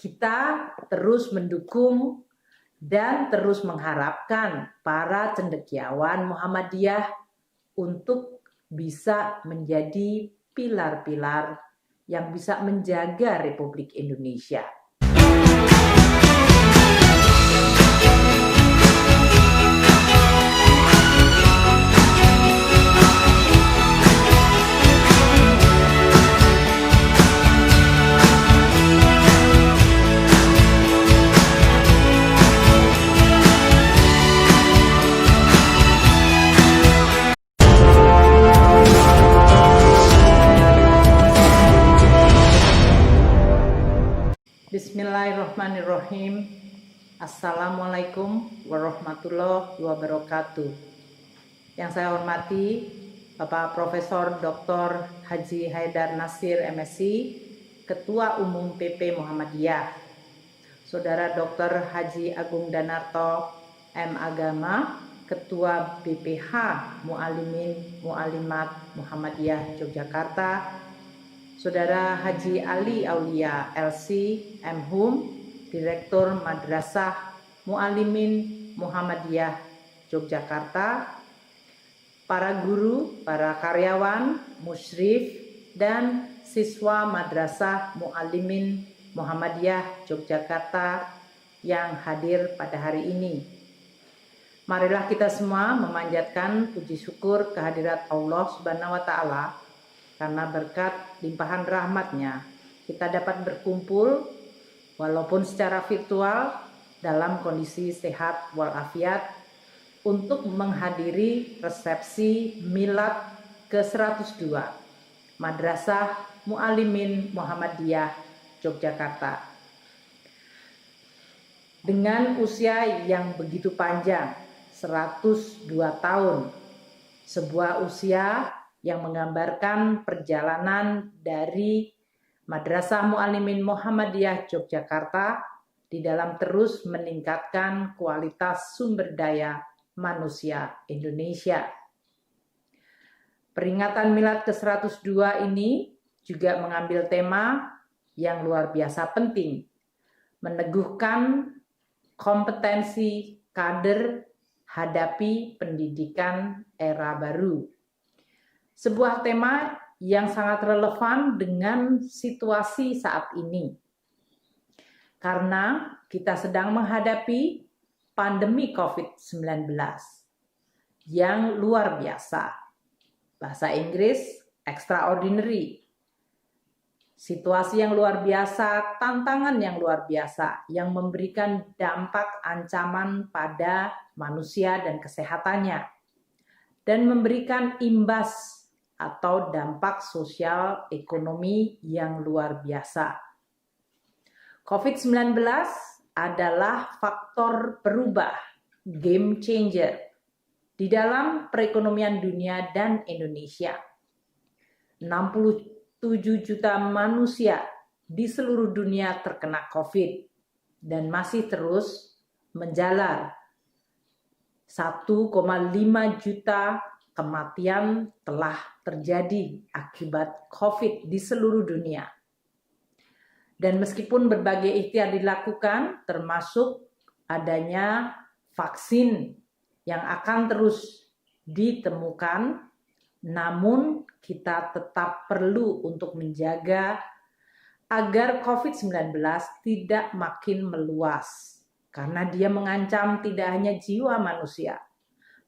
kita terus mendukung dan terus mengharapkan para cendekiawan Muhammadiyah untuk bisa menjadi pilar-pilar yang bisa menjaga Republik Indonesia. Bismillahirrahmanirrahim. Assalamualaikum warahmatullahi wabarakatuh. Yang saya hormati Bapak Profesor Dr. Haji Haidar Nasir MSc, Ketua Umum PP Muhammadiyah, Saudara Dr. Haji Agung Danarto M. Agama, Ketua BPH Mu'alimin Mu'alimat Muhammadiyah Yogyakarta, Saudara Haji Ali Aulia LC M.Hum, Direktur Madrasah Mu'alimin Muhammadiyah Yogyakarta, para guru, para karyawan, musyrif, dan siswa Madrasah Mu'alimin Muhammadiyah Yogyakarta yang hadir pada hari ini. Marilah kita semua memanjatkan puji syukur kehadirat Allah Subhanahu wa Ta'ala, karena berkat limpahan rahmat-Nya kita dapat berkumpul walaupun secara virtual dalam kondisi sehat walafiat untuk menghadiri resepsi milad ke-102 Madrasah Mu'alimin Muhammadiyah Yogyakarta. Dengan usia yang begitu panjang, 102 tahun, sebuah usia yang menggambarkan perjalanan dari Madrasah Mu'alimin Muhammadiyah Yogyakarta di dalam terus meningkatkan kualitas sumber daya manusia Indonesia. Peringatan Milad ke-102 ini juga mengambil tema yang luar biasa penting, meneguhkan kompetensi kader hadapi pendidikan era baru. Sebuah tema yang sangat relevan dengan situasi saat ini. Karena kita sedang menghadapi pandemi COVID-19 yang luar biasa. Bahasa Inggris, extraordinary. Situasi yang luar biasa, tantangan yang luar biasa, yang memberikan dampak ancaman pada manusia dan kesehatannya. Dan memberikan imbas atau dampak sosial ekonomi yang luar biasa. COVID-19 adalah faktor berubah, game changer, di dalam perekonomian dunia dan Indonesia. 67 juta manusia di seluruh dunia terkena COVID dan masih terus menjalar. 1,5 juta kematian telah terjadi akibat COVID di seluruh dunia. Dan meskipun berbagai ikhtiar dilakukan, termasuk adanya vaksin yang akan terus ditemukan, namun kita tetap perlu untuk menjaga agar COVID-19 tidak makin meluas, karena dia mengancam tidak hanya jiwa manusia,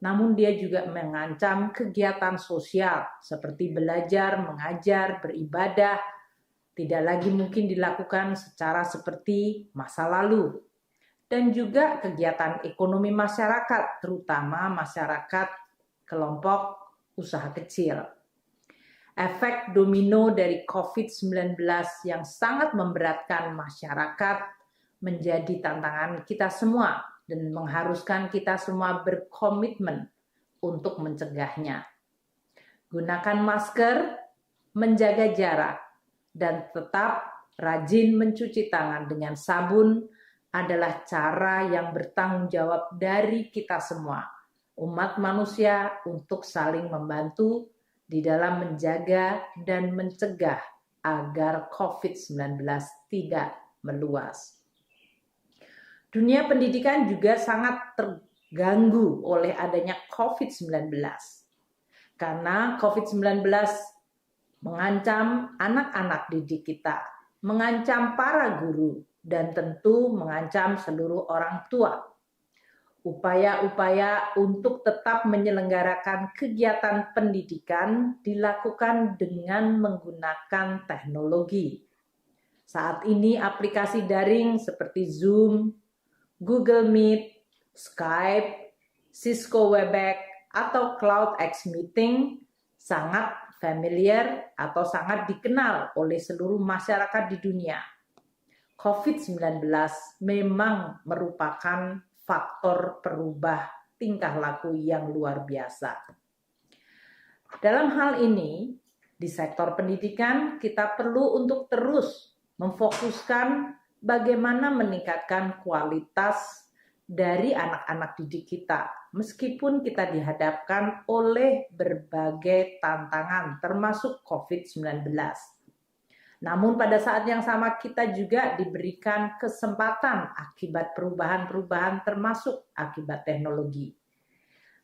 namun dia juga mengancam kegiatan sosial seperti belajar, mengajar, beribadah, tidak lagi mungkin dilakukan secara seperti masa lalu. Dan juga kegiatan ekonomi masyarakat, terutama masyarakat kelompok usaha kecil. Efek domino dari COVID-19 yang sangat memberatkan masyarakat menjadi tantangan kita semua, dan mengharuskan kita semua berkomitmen untuk mencegahnya. Gunakan masker, menjaga jarak, dan tetap rajin mencuci tangan dengan sabun adalah cara yang bertanggung jawab dari kita semua, umat manusia, untuk saling membantu di dalam menjaga dan mencegah agar COVID-19 tidak meluas. Dunia pendidikan juga sangat terganggu oleh adanya COVID-19. Karena COVID-19 mengancam anak-anak didik kita, mengancam para guru, dan tentu mengancam seluruh orang tua. Upaya-upaya untuk tetap menyelenggarakan kegiatan pendidikan dilakukan dengan menggunakan teknologi. Saat ini aplikasi daring seperti Zoom, Google Meet, Skype, Cisco Webex, atau CloudX Meeting sangat familiar atau sangat dikenal oleh seluruh masyarakat di dunia. COVID-19 memang merupakan faktor perubah tingkah laku yang luar biasa. Dalam hal ini, di sektor pendidikan kita perlu untuk terus memfokuskan bagaimana meningkatkan kualitas dari anak-anak didik kita, meskipun kita dihadapkan oleh berbagai tantangan, termasuk COVID-19. Namun pada saat yang sama kita juga diberikan kesempatan akibat perubahan-perubahan, termasuk akibat teknologi.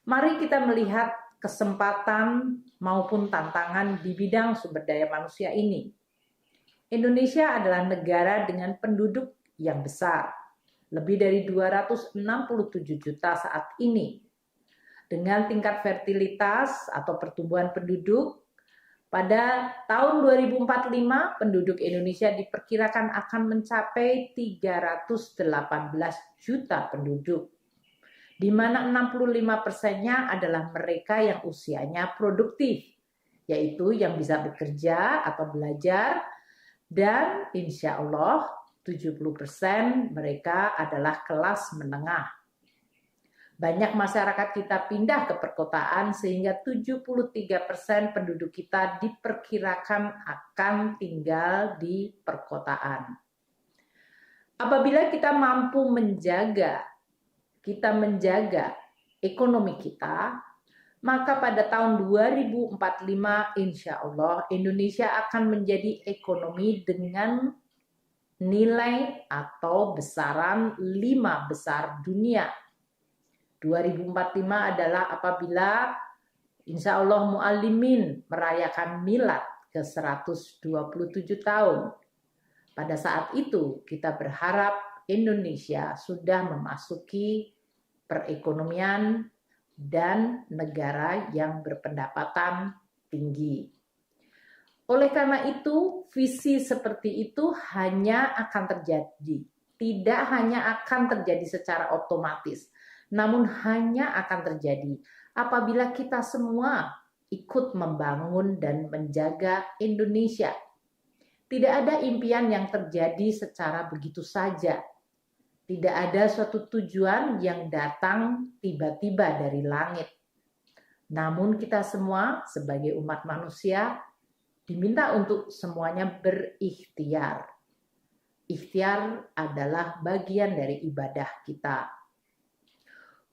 Mari kita melihat kesempatan maupun tantangan di bidang sumber daya manusia ini. Indonesia adalah negara dengan penduduk yang besar, lebih dari 267 juta saat ini. Dengan tingkat fertilitas atau pertumbuhan penduduk, pada tahun 2045 penduduk Indonesia diperkirakan akan mencapai 318 juta penduduk, di mana 65%-nya adalah mereka yang usianya produktif, yaitu yang bisa bekerja atau belajar, dan insya Allah 70% mereka adalah kelas menengah. Banyak masyarakat kita pindah ke perkotaan sehingga 73% penduduk kita diperkirakan akan tinggal di perkotaan. Apabila kita mampu menjaga ekonomi kita, maka pada tahun 2045 insya Allah Indonesia akan menjadi ekonomi dengan nilai atau besaran 5 besar dunia. 2045 adalah apabila insya Allah Muallimin merayakan milad ke 127 tahun. Pada saat itu kita berharap Indonesia sudah memasuki perekonomian dan negara yang berpendapatan tinggi. Oleh karena itu, visi seperti itu hanya akan terjadi. Tidak hanya akan terjadi secara otomatis, namun hanya akan terjadi apabila kita semua ikut membangun dan menjaga Indonesia. Tidak ada impian yang terjadi secara begitu saja. Tidak ada suatu tujuan yang datang tiba-tiba dari langit. Namun kita semua sebagai umat manusia diminta untuk semuanya berikhtiar. Ikhtiar adalah bagian dari ibadah kita.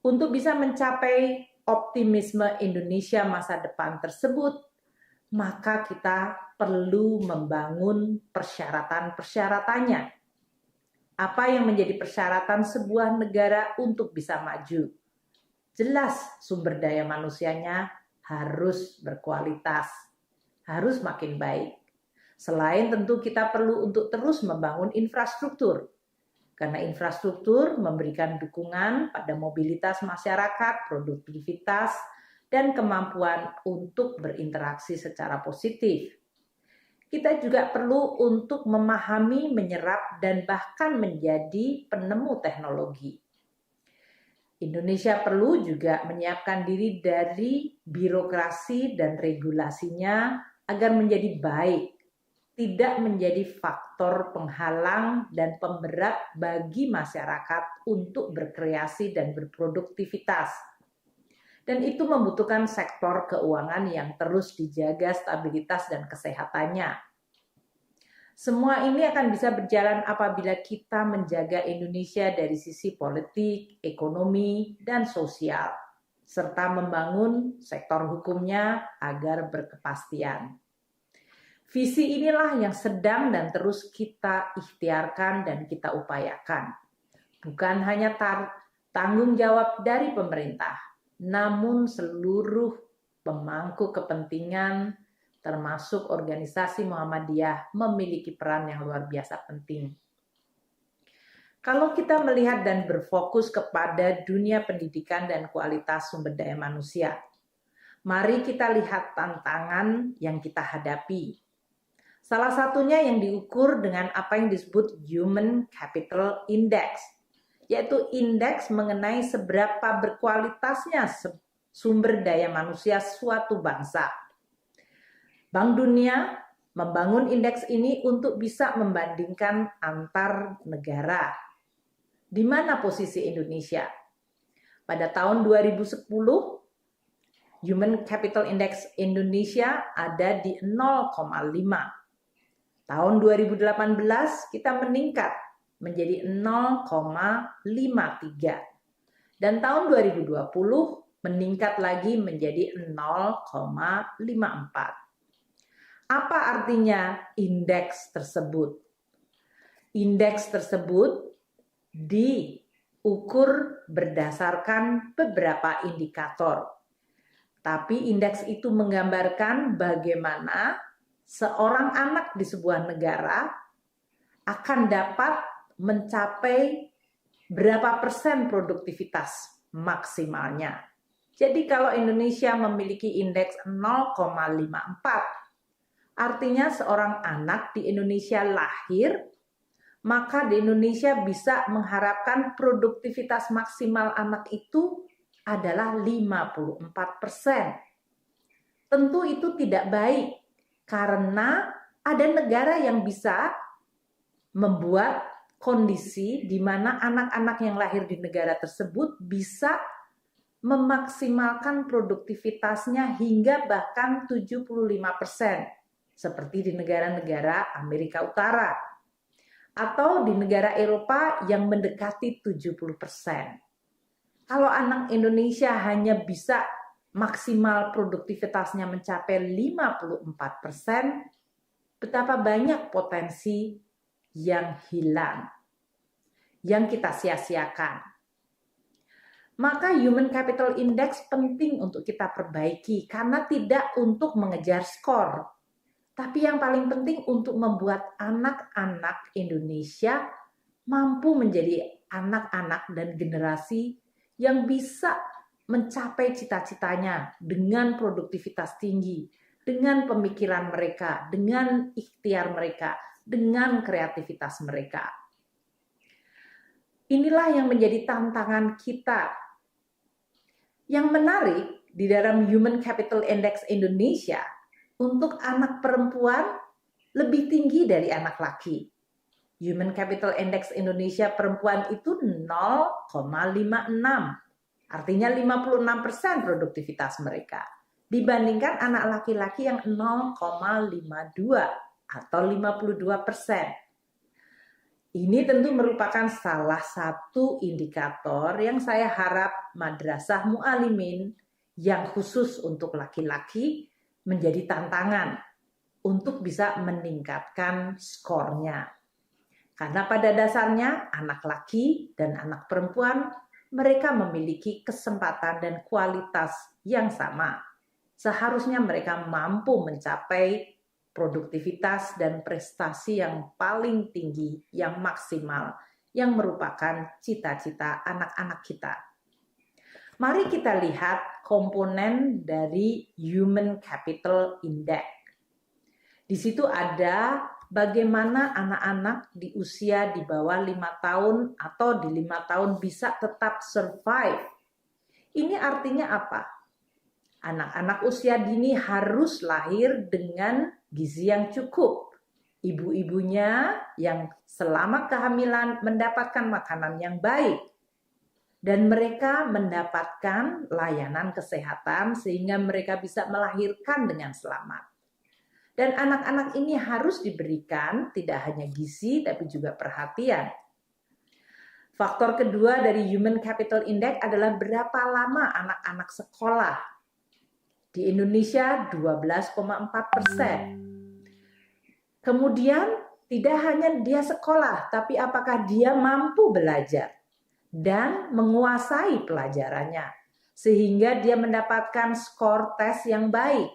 Untuk bisa mencapai optimisme Indonesia masa depan tersebut, maka kita perlu membangun persyaratan-persyaratannya. Apa yang menjadi persyaratan sebuah negara untuk bisa maju? Jelas sumber daya manusianya harus berkualitas, harus makin baik. Selain tentu kita perlu untuk terus membangun infrastruktur. Karena infrastruktur memberikan dukungan pada mobilitas masyarakat, produktivitas, dan kemampuan untuk berinteraksi secara positif. Kita juga perlu untuk memahami, menyerap, dan bahkan menjadi penemu teknologi. Indonesia perlu juga menyiapkan diri dari birokrasi dan regulasinya agar menjadi baik, tidak menjadi faktor penghalang dan pemberat bagi masyarakat untuk berkreasi dan berproduktivitas. Dan itu membutuhkan sektor keuangan yang terus dijaga stabilitas dan kesehatannya. Semua ini akan bisa berjalan apabila kita menjaga Indonesia dari sisi politik, ekonomi, dan sosial, serta membangun sektor hukumnya agar berkepastian. Visi inilah yang sedang dan terus kita ikhtiarkan dan kita upayakan. Bukan hanya tanggung jawab dari pemerintah, namun seluruh pemangku kepentingan termasuk organisasi Muhammadiyah memiliki peran yang luar biasa penting. Kalau kita melihat dan berfokus kepada dunia pendidikan dan kualitas sumber daya manusia, mari kita lihat tantangan yang kita hadapi. Salah satunya yang diukur dengan apa yang disebut Human Capital Index, yaitu indeks mengenai seberapa berkualitasnya sumber daya manusia suatu bangsa. Bank Dunia membangun indeks ini untuk bisa membandingkan antar negara. Di mana posisi Indonesia? Pada tahun 2010, Human Capital Index Indonesia ada di 0,5. Tahun 2018 kita meningkat menjadi 0,53. Dan tahun 2020 meningkat lagi menjadi 0,54. Apa artinya indeks tersebut? Indeks tersebut diukur berdasarkan beberapa indikator. Tapi indeks itu menggambarkan bagaimana seorang anak di sebuah negara akan dapat mencapai berapa persen produktivitas maksimalnya. Jadi kalau Indonesia memiliki indeks 0,54, artinya seorang anak di Indonesia lahir, maka di Indonesia bisa mengharapkan produktivitas maksimal anak itu adalah 54%. Tentu itu tidak baik. Karena ada negara yang bisa membuat kondisi di mana anak-anak yang lahir di negara tersebut bisa memaksimalkan produktivitasnya hingga bahkan 75%, seperti di negara-negara Amerika Utara, atau di negara Eropa yang mendekati 70%. Kalau anak Indonesia hanya bisa maksimal produktivitasnya mencapai 54%, betapa banyak potensi yang hilang, yang kita sia-siakan. Maka Human Capital Index penting untuk kita perbaiki, karena tidak untuk mengejar skor, tapi yang paling penting untuk membuat anak-anak Indonesia mampu menjadi anak-anak dan generasi yang bisa mencapai cita-citanya dengan produktivitas tinggi, dengan pemikiran mereka, dengan ikhtiar mereka, dengan kreativitas mereka. Inilah yang menjadi tantangan kita. Yang menarik di dalam Human Capital Index Indonesia, untuk anak perempuan lebih tinggi dari anak laki. Human Capital Index Indonesia perempuan itu 0,56. Artinya 56% produktivitas mereka dibandingkan anak laki-laki yang 0,52 atau 52%. Ini tentu merupakan salah satu indikator yang saya harap Madrasah Mu'alimin yang khusus untuk laki-laki menjadi tantangan untuk bisa meningkatkan skornya. Karena pada dasarnya anak laki dan anak perempuan mereka memiliki kesempatan dan kualitas yang sama. Seharusnya mereka mampu mencapai produktivitas dan prestasi yang paling tinggi, yang maksimal, yang merupakan cita-cita anak-anak kita. Mari kita lihat komponen dari Human Capital Index. Di situ ada bagaimana anak-anak di usia di bawah 5 tahun atau di 5 tahun bisa tetap survive. Ini artinya apa? Anak-anak usia dini harus lahir dengan gizi yang cukup. Ibu-ibunya yang selama kehamilan mendapatkan makanan yang baik. Dan mereka mendapatkan layanan kesehatan sehingga mereka bisa melahirkan dengan selamat. Dan anak-anak ini harus diberikan tidak hanya gizi tapi juga perhatian. Faktor kedua dari Human Capital Index adalah berapa lama anak-anak sekolah. Di Indonesia 12,4%. Kemudian tidak hanya dia sekolah, tapi apakah dia mampu belajar dan menguasai pelajarannya sehingga dia mendapatkan skor tes yang baik.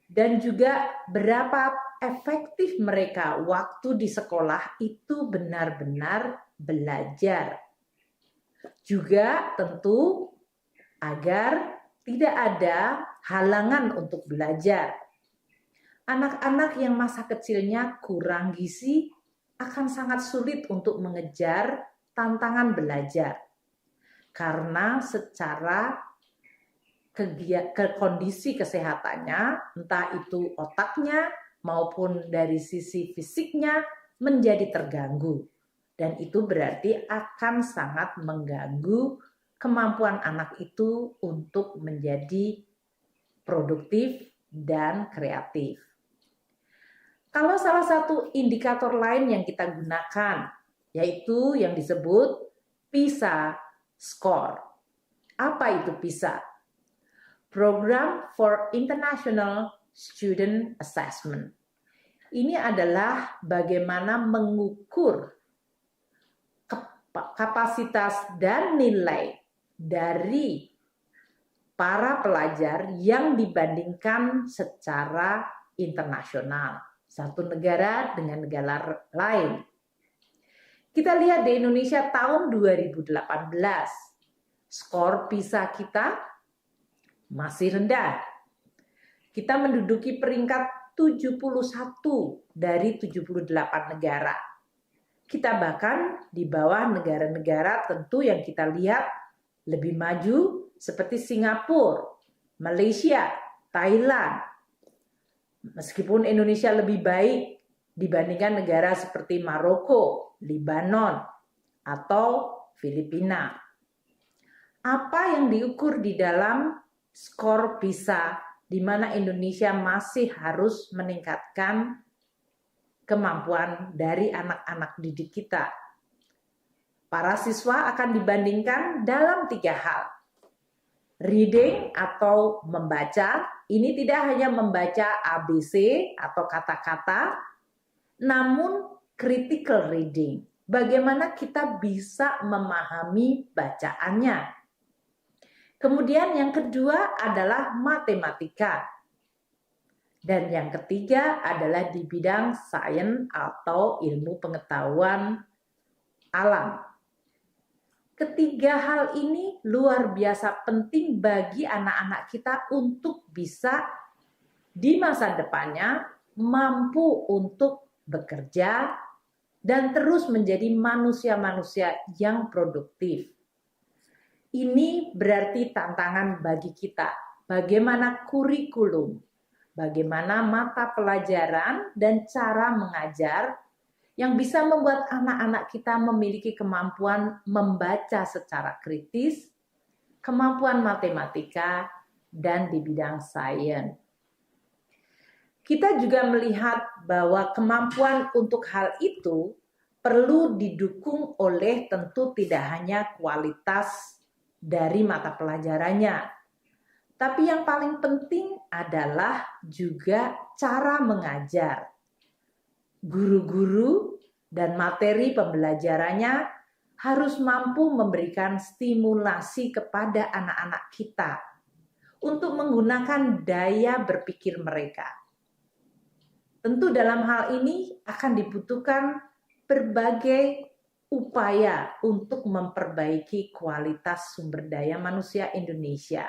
Dan juga berapa efektif mereka waktu di sekolah itu benar-benar belajar. Juga tentu agar tidak ada halangan untuk belajar. Anak-anak yang masa kecilnya kurang gizi akan sangat sulit untuk mengejar tantangan belajar. Karena secara kondisi kesehatannya, entah itu otaknya maupun dari sisi fisiknya menjadi terganggu. Dan itu berarti akan sangat mengganggu kemampuan anak itu untuk menjadi produktif dan kreatif. Kalau salah satu indikator lain yang kita gunakan, yaitu yang disebut PISA score. Apa itu PISA? Program for International Student Assessment. Ini adalah bagaimana mengukur kapasitas dan nilai dari para pelajar yang dibandingkan secara internasional. Satu negara dengan negara lain. Kita lihat di Indonesia tahun 2018. Skor PISA kita masih rendah. Kita menduduki peringkat 71 dari 78 negara. Kita bahkan di bawah negara-negara tentu yang kita lihat lebih maju seperti Singapura, Malaysia, Thailand. Meskipun Indonesia lebih baik dibandingkan negara seperti Maroko, Lebanon, atau Filipina. Apa yang diukur di dalam skor PISA di mana Indonesia masih harus meningkatkan kemampuan dari anak-anak didik kita? Para siswa akan dibandingkan dalam 3 hal. Reading atau membaca, ini tidak hanya membaca ABC atau kata-kata, namun critical reading. Bagaimana kita bisa memahami bacaannya. Kemudian yang kedua adalah matematika. Dan yang ketiga adalah di bidang sains atau ilmu pengetahuan alam. Ketiga hal ini luar biasa penting bagi anak-anak kita untuk bisa di masa depannya mampu untuk bekerja dan terus menjadi manusia-manusia yang produktif. Ini berarti tantangan bagi kita. Bagaimana kurikulum, bagaimana mata pelajaran dan cara mengajar yang bisa membuat anak-anak kita memiliki kemampuan membaca secara kritis, kemampuan matematika, dan di bidang sains. Kita juga melihat bahwa kemampuan untuk hal itu perlu didukung oleh tentu tidak hanya kualitas dari mata pelajarannya, tapi yang paling penting adalah juga cara mengajar. Guru-guru dan materi pembelajarannya harus mampu memberikan stimulasi kepada anak-anak kita untuk menggunakan daya berpikir mereka. Tentu dalam hal ini akan dibutuhkan berbagai upaya untuk memperbaiki kualitas sumber daya manusia Indonesia.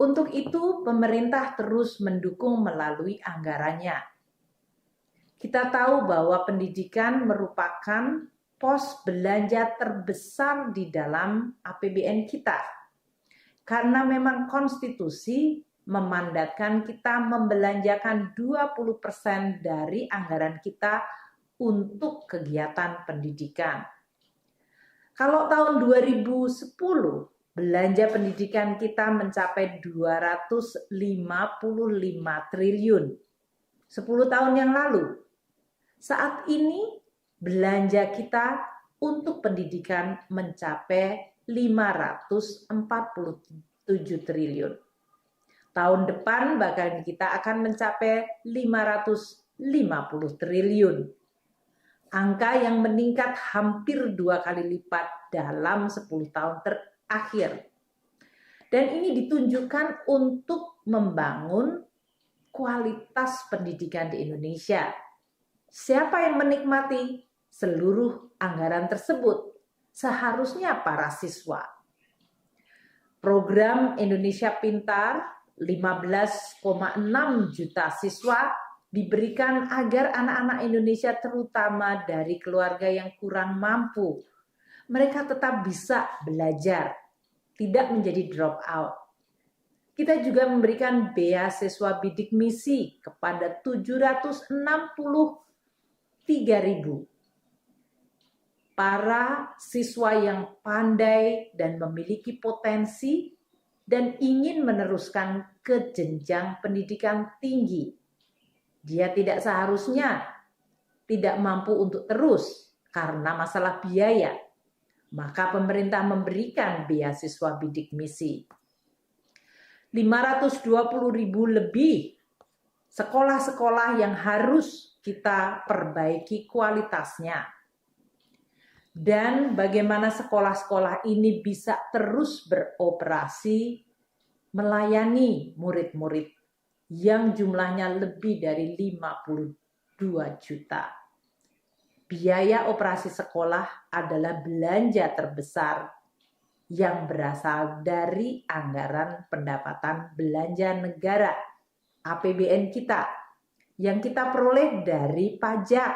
Untuk itu, pemerintah terus mendukung melalui anggarannya. Kita tahu bahwa pendidikan merupakan pos belanja terbesar di dalam APBN kita. Karena memang konstitusi memandatkan kita membelanjakan 20% dari anggaran kita untuk kegiatan pendidikan. Kalau tahun 2010, belanja pendidikan kita mencapai 255 triliun. 10 tahun yang lalu. Saat ini belanja kita untuk pendidikan mencapai 547 triliun. Tahun depan bahkan kita akan mencapai 550 triliun. Angka yang meningkat hampir 2 kali lipat dalam 10 tahun terakhir. Dan ini ditunjukkan untuk membangun kualitas pendidikan di Indonesia. Siapa yang menikmati seluruh anggaran tersebut? Seharusnya para siswa. Program Indonesia Pintar 15,6 juta siswa diberikan agar anak-anak Indonesia terutama dari keluarga yang kurang mampu, mereka tetap bisa belajar, tidak menjadi drop out. Kita juga memberikan beasiswa bidik misi kepada 763.000 para siswa yang pandai dan memiliki potensi dan ingin meneruskan ke jenjang pendidikan tinggi. Dia tidak seharusnya tidak mampu untuk terus karena masalah biaya. Maka pemerintah memberikan beasiswa bidik misi. 520.000 lebih sekolah-sekolah yang harus kita perbaiki kualitasnya. Dan bagaimana sekolah-sekolah ini bisa terus beroperasi melayani murid-murid yang jumlahnya lebih dari 52 juta. Biaya operasi sekolah adalah belanja terbesar yang berasal dari anggaran pendapatan belanja negara APBN kita yang kita peroleh dari pajak,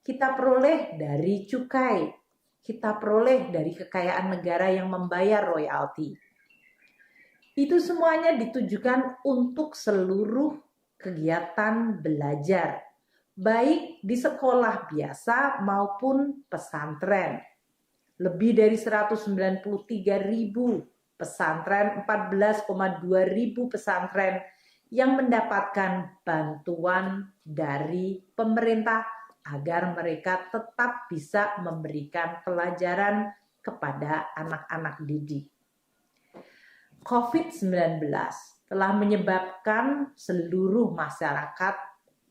kita peroleh dari cukai, kita peroleh dari kekayaan negara yang membayar royalti. Itu semuanya ditujukan untuk seluruh kegiatan belajar, baik di sekolah biasa maupun pesantren. Lebih dari 193.000 pesantren, 14,2 ribu pesantren yang mendapatkan bantuan dari pemerintah agar mereka tetap bisa memberikan pelajaran kepada anak-anak didik. COVID-19 telah menyebabkan seluruh masyarakat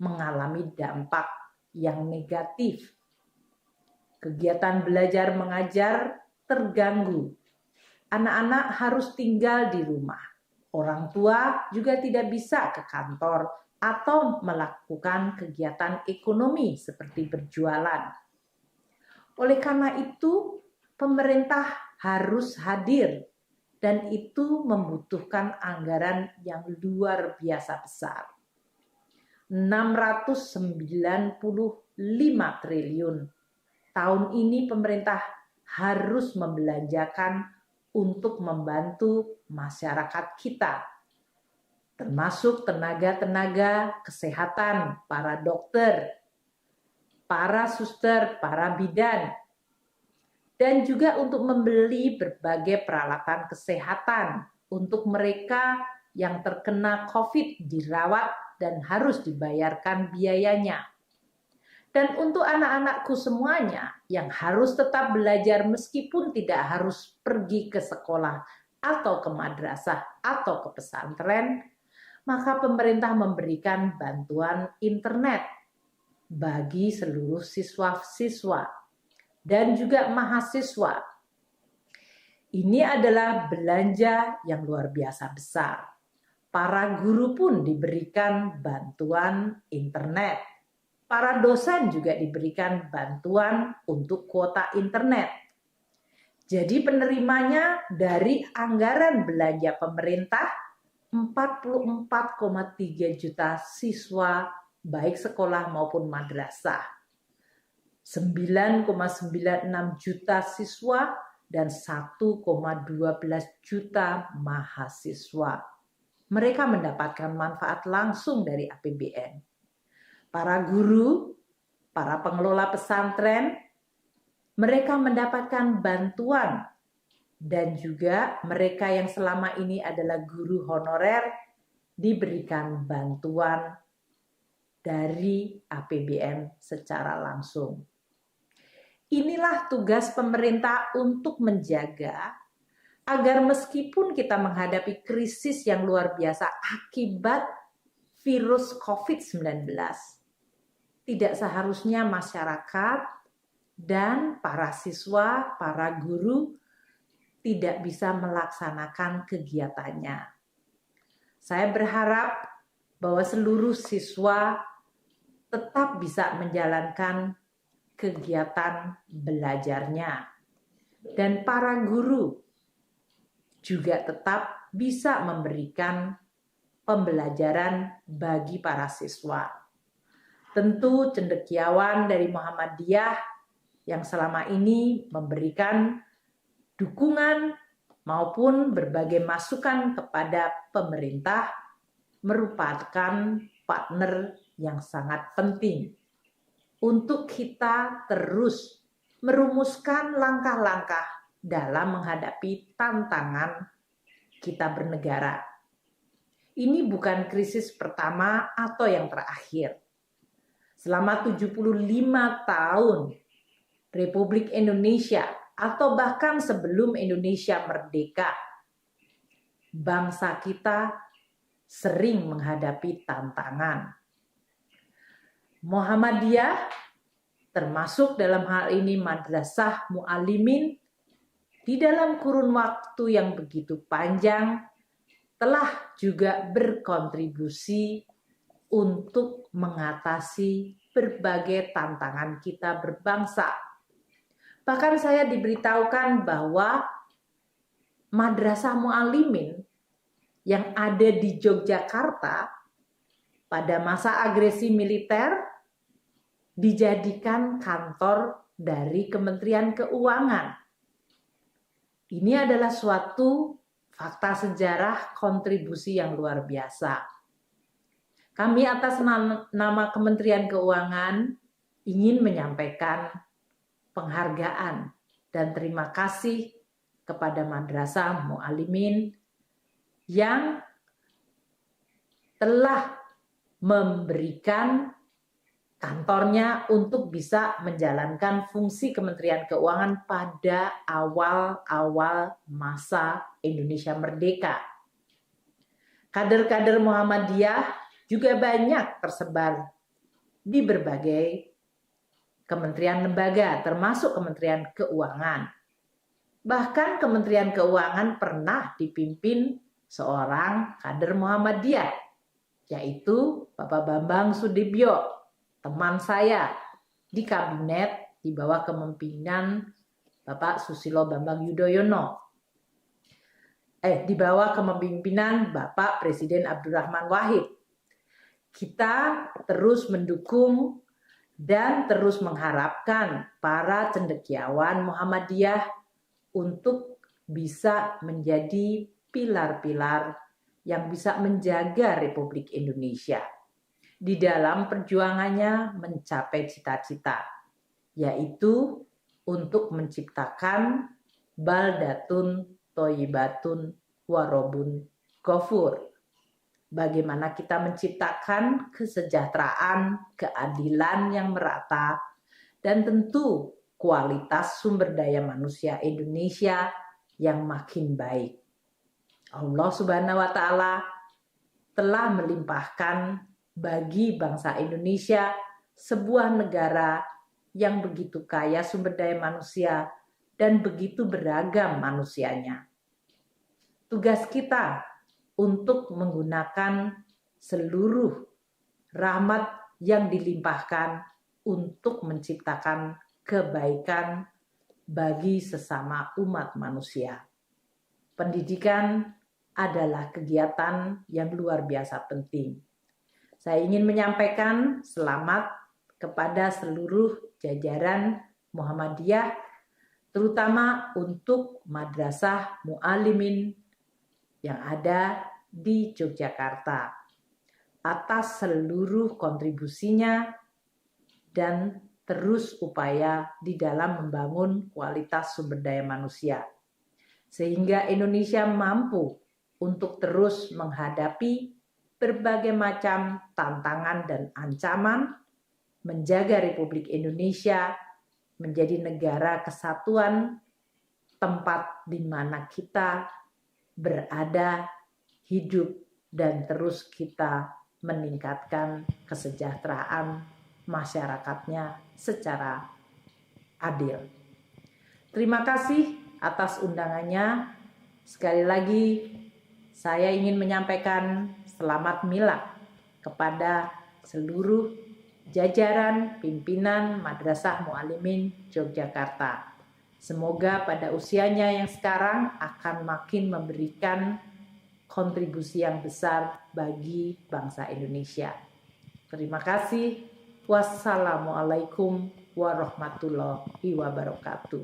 mengalami dampak yang negatif. Kegiatan belajar mengajar terganggu. Anak-anak harus tinggal di rumah. Orang tua juga tidak bisa ke kantor atau melakukan kegiatan ekonomi seperti berjualan. Oleh karena itu, pemerintah harus hadir dan itu membutuhkan anggaran yang luar biasa besar. 695 triliun. Tahun ini pemerintah harus membelanjakan untuk membantu masyarakat kita, termasuk tenaga-tenaga kesehatan, para dokter, para suster, para bidan, dan juga untuk membeli berbagai peralatan kesehatan untuk mereka yang terkena COVID dirawat dan harus dibayarkan biayanya. Dan untuk anak-anakku semuanya yang harus tetap belajar meskipun tidak harus pergi ke sekolah atau ke madrasah atau ke pesantren, maka pemerintah memberikan bantuan internet bagi seluruh siswa-siswa dan juga mahasiswa. Ini adalah belanja yang luar biasa besar. Para guru pun diberikan bantuan internet. Para dosen juga diberikan bantuan untuk kuota internet. Jadi penerimanya dari anggaran belanja pemerintah 44,3 juta siswa baik sekolah maupun madrasah. 9,96 juta siswa dan 1,12 juta mahasiswa. Mereka mendapatkan manfaat langsung dari APBN. Para guru, para pengelola pesantren, mereka mendapatkan bantuan dan juga mereka yang selama ini adalah guru honorer diberikan bantuan dari APBN secara langsung. Inilah tugas pemerintah untuk menjaga agar meskipun kita menghadapi krisis yang luar biasa akibat virus COVID-19, tidak seharusnya masyarakat dan para siswa, para guru tidak bisa melaksanakan kegiatannya. Saya berharap bahwa seluruh siswa tetap bisa menjalankan kegiatan belajarnya. Dan para guru juga tetap bisa memberikan pembelajaran bagi para siswa. Tentu cendekiawan dari Muhammadiyah yang selama ini memberikan dukungan maupun berbagai masukan kepada pemerintah merupakan partner yang sangat penting untuk kita terus merumuskan langkah-langkah dalam menghadapi tantangan kita bernegara. Ini bukan krisis pertama atau yang terakhir. Selama 75 tahun Republik Indonesia atau bahkan sebelum Indonesia merdeka, bangsa kita sering menghadapi tantangan. Muhammadiyah termasuk dalam hal ini Madrasah Mu'allimin di dalam kurun waktu yang begitu panjang telah juga berkontribusi untuk mengatasi berbagai tantangan kita berbangsa. Bahkan saya diberitahukan bahwa Madrasah Mu'allimin yang ada di Yogyakarta pada masa agresi militer dijadikan kantor dari Kementerian Keuangan. Ini adalah suatu fakta sejarah kontribusi yang luar biasa. Kami atas nama Kementerian Keuangan ingin menyampaikan penghargaan dan terima kasih kepada Madrasah Mu'allimin yang telah memberikan kantornya untuk bisa menjalankan fungsi Kementerian Keuangan pada awal-awal masa Indonesia merdeka. Kader-kader Muhammadiyah juga banyak tersebar di berbagai kementerian lembaga, termasuk Kementerian Keuangan. Bahkan Kementerian Keuangan pernah dipimpin seorang kader Muhammadiyah, yaitu Bapak Bambang Sudibyo, teman saya di kabinet di bawah kepemimpinan Bapak Susilo Bambang Yudhoyono. Di bawah kepemimpinan Bapak Presiden Abdurrahman Wahid. Kita terus mendukung dan terus mengharapkan para cendekiawan Muhammadiyah untuk bisa menjadi pilar-pilar yang bisa menjaga Republik Indonesia di dalam perjuangannya mencapai cita-cita, yaitu untuk menciptakan baldatun thayyibatun warobun ghafur. Bagaimana kita menciptakan kesejahteraan, keadilan yang merata, dan tentu kualitas sumber daya manusia Indonesia yang makin baik. Allah Subhanahu wa Ta'ala telah melimpahkan bagi bangsa Indonesia sebuah negara yang begitu kaya sumber daya manusia dan begitu beragam manusianya. Tugas kita untuk menggunakan seluruh rahmat yang dilimpahkan untuk menciptakan kebaikan bagi sesama umat manusia. Pendidikan adalah kegiatan yang luar biasa penting. Saya ingin menyampaikan selamat kepada seluruh jajaran Muhammadiyah, terutama untuk Madrasah Mu'allimin yang ada di Yogyakarta atas seluruh kontribusinya dan terus upaya di dalam membangun kualitas sumber daya manusia sehingga Indonesia mampu untuk terus menghadapi berbagai macam tantangan dan ancaman, menjaga Republik Indonesia menjadi negara kesatuan tempat di mana kita berada, hidup, dan terus kita meningkatkan kesejahteraan masyarakatnya secara adil. Terima kasih atas undangannya. Sekali lagi, saya ingin menyampaikan selamat milad kepada seluruh jajaran pimpinan Madrasah Mu'allimin Yogyakarta. Semoga pada usianya yang sekarang akan makin memberikan kontribusi yang besar bagi bangsa Indonesia. Terima kasih. Wassalamualaikum warahmatullahi wabarakatuh.